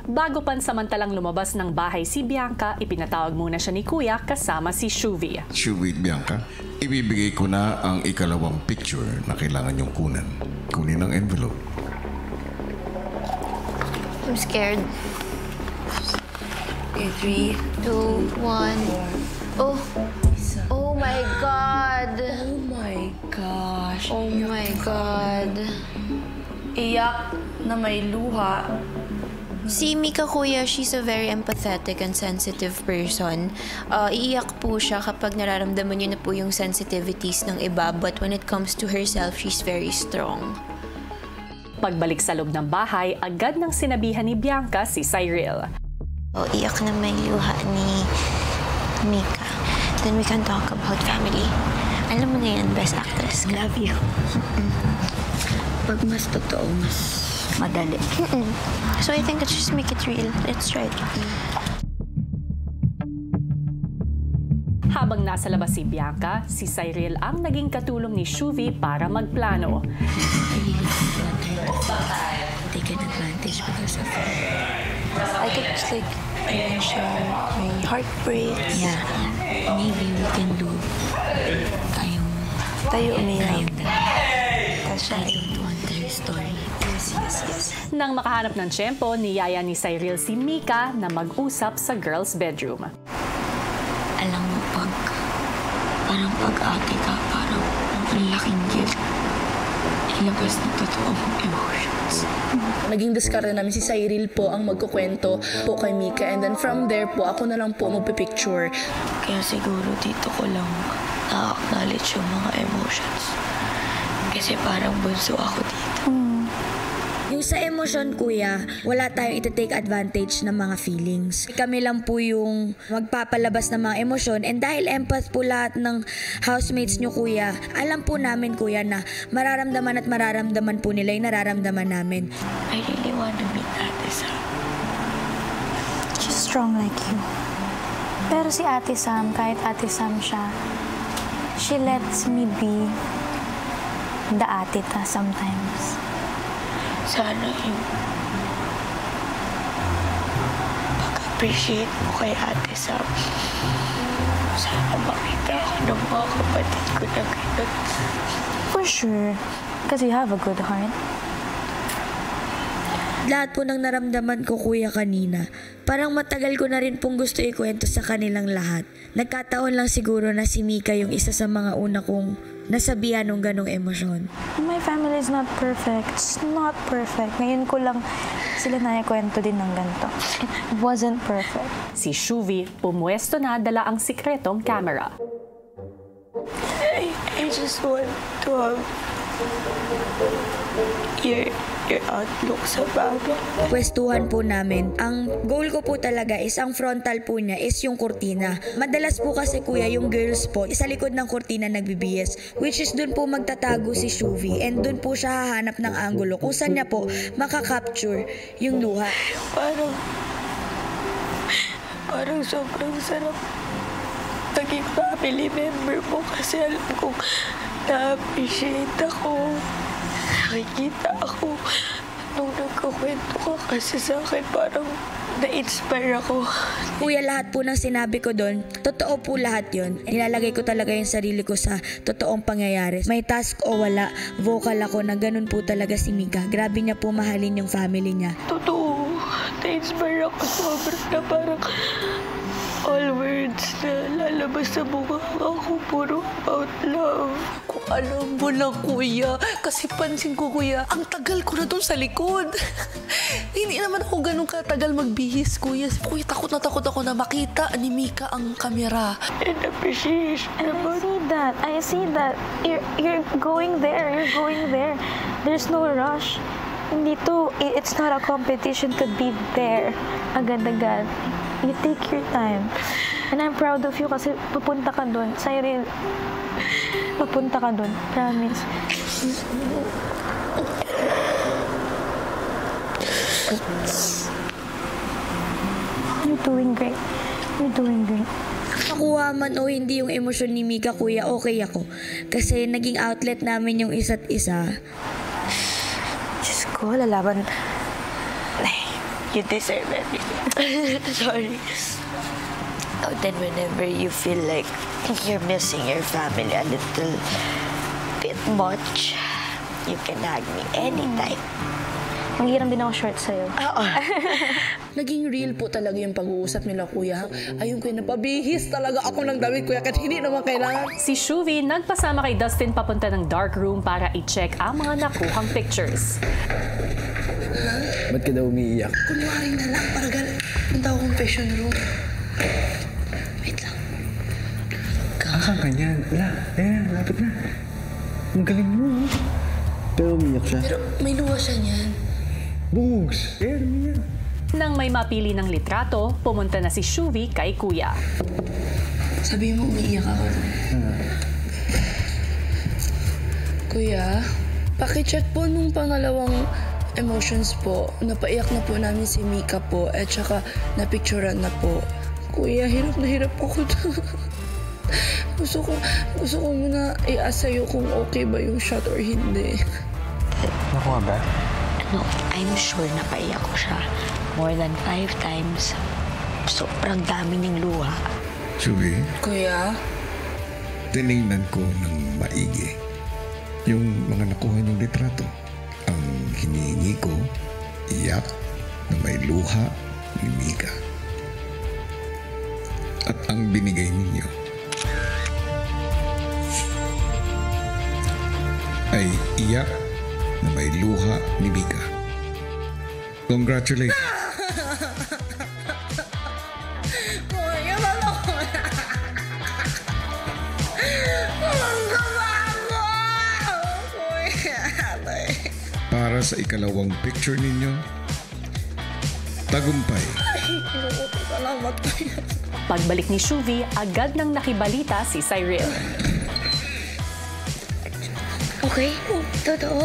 Bago pansamantalang lumabas ng bahay si Bianca, ipinatawag muna siya ni Kuya kasama si Shuvi. Shuvi, Bianca, ibibigay ko na ang ikalawang picture na kailangan niyong kunan. Kunin ang envelope. I'm scared. Okay, 3, 2, 1. Oh. Oh my God. Oh my gosh. Oh my God. Iyak na may luha. Si Mika, Kuya, she's a very empathetic and sensitive person. Iiyak po siya kapag nararamdaman niyo na po yung sensitivities ng iba. But when it comes to herself, she's very strong. Pagbalik sa loob ng bahay, agad nang sinabihan ni Bianca si Cyril. Iyak na may luha ni Mika. Then we can talk about family. Alam mo na yan, best actress. Love you. Pag mas totoo, mas madali. So I think let's just make it real. It's right. Habang nasa labas si Bianca, si Cyril ang naging katulong ni Shuvi para magplano. Take an advantage because of I think it's like my heartbreak. yeah. Maybe we can do Tayo umiyak. I don't want their story. Yes. Nang makahanap ng tiyempo, niyaya ni Cyril si Mika na mag-usap sa girls' bedroom. Alam mo, parang pag-ate ka, parang ang laking guilt. Ilabas ng totoo mong emotions. Naging diskarte namin si Cyril po ang magkukwento po kay Mika. And then from there po, ako na lang po magpipicture. Kaya siguro dito ko lang na-acknowledge yung mga emotions. Kasi parang bunso ako dito. Yung sa emosyon, Kuya, wala tayong iti-take advantage ng mga feelings. Kami lang po yung magpapalabas ng mga emosyon. And dahil empath po lahat ng housemates nyo, Kuya, alam po namin, Kuya, na mararamdaman at mararamdaman po nila yung nararamdaman namin. I really want to meet Ate Sam. She's strong like you. Pero si Ate Sam, kahit Ate Sam siya, she lets me be the atita sometimes. Sana yung pag-appreciate mo kay Ate Sam. Sana makita ako ng mga kapatid ko na ganun. For sure. Because you have a good heart. Lahat po ng naramdaman ko, Kuya, kanina, parang matagal ko na rin pong gusto ikwento sa kanilang lahat. Nagkataon lang siguro na si Mika yung isa sa mga una kong nasabihan ng ganong emosyon. My family is not perfect. It's not perfect. Ngayon ko lang sila naikwento din ng ganito. It wasn't perfect. Si Shuvi, pumuesto na dala ang sikretong camera. I just want to have your outlook sa bagay. Pwestuhan po namin. Ang goal ko po talaga is ang frontal po niya is yung kurtina. Madalas po kasi, Kuya, yung girls po sa likod ng kurtina nagbibihis, which is dun po magtatago si Shuvi and dun po siya hahanap ng angulo kung saan niya po makakapture yung luha. Parang sobrang sarap naging family member mo kasi alam kong na-appreciate ako. Nakikita ako nung nagkukwento ka kasi sa akin parang na-inspire ako. Kuya, lahat po ng sinabi ko doon, totoo po lahat yon. Nilalagay ko talaga yung sarili ko sa totoong pangyayari. May task o wala, vocal ako na ganun po talaga si Mika. Grabe niya po mahalin yung family niya. Totoo, na-inspire ako sobrang na parang all words na lalabas sa mukha ako puro about love. Kung alam mo lang, Kuya, kasi pansin ko, Kuya, ang tagal ko na doon sa likod. Hindi naman ako ganun katagal magbihis, Kuya. Kuya, takot ako na makita ni Mika ang kamera. And appreciation naman. I see that. You're going there. You're going there. There's no rush. Hindi to, it's not a competition to be there. Agad-agad. You take your time. And I'm proud of you kasi pupunta ka doon. Cyril, pupunta ka doon. Promise. You're doing great. You're doing great. Nakuha man o hindi yung emosyon ni Mika, Kuya, okay ako. Kasi naging outlet namin yung isa't isa. Diyos ko, lalaban. You deserve everything. Sorry. Oh, then whenever you feel like you're missing your family a little bit much, you can hug me anytime. Manghiram din ako short sa'yo. Naging real po talaga yung pag-uusap nila, kuya. Ayun, kuya, napabihis talaga ako ng damit, kuya, kahit hindi naman kailangan. Si Shuvi nagpasama kay Dustin papunta ng dark room para i-check ang mga nakuhang pictures. Ba't ka daw umiiyak? Kunwari na lang, para punta ako confession room. Wait lang. Asan ka niyan? Wala. Ayan, lapit na. Ang galing mo. Pero umiiyak siya. Pero may luha siya niyan. Bugs! Ayan, umiiyak. Nang may mapili ng litrato, pumunta na si Shuvi kay Kuya. Sabi mo, umiiyak ako. Kuya, pakicheck po nung pangalawang emotions po. Napaiyak na po namin si Mika po at saka napicturean na po. Kuya, hirap na hirap ako. Gusto ko muna i-ask sa'yo kung okay ba yung shot or hindi. Nakuha ba? No, I'm sure napaiyak ko siya. More than 5 times. Sobrang dami niyang luha. Shuvi, Kuya? tinignan ko ng maigi yung mga nakuha niyong litrato. Ang hinihingi ko, iyak na may luha ni Mika. At ang binigay ninyo ay iyak na may luha ni Mika. Congratulations! Kuya, ano ko na? Kuya, Para sa ikalawang picture ninyo, tagumpay. salamat, kuya. Pagbalik ni Shuvi, agad nang nakibalita si Cyril. Okay? Totoo?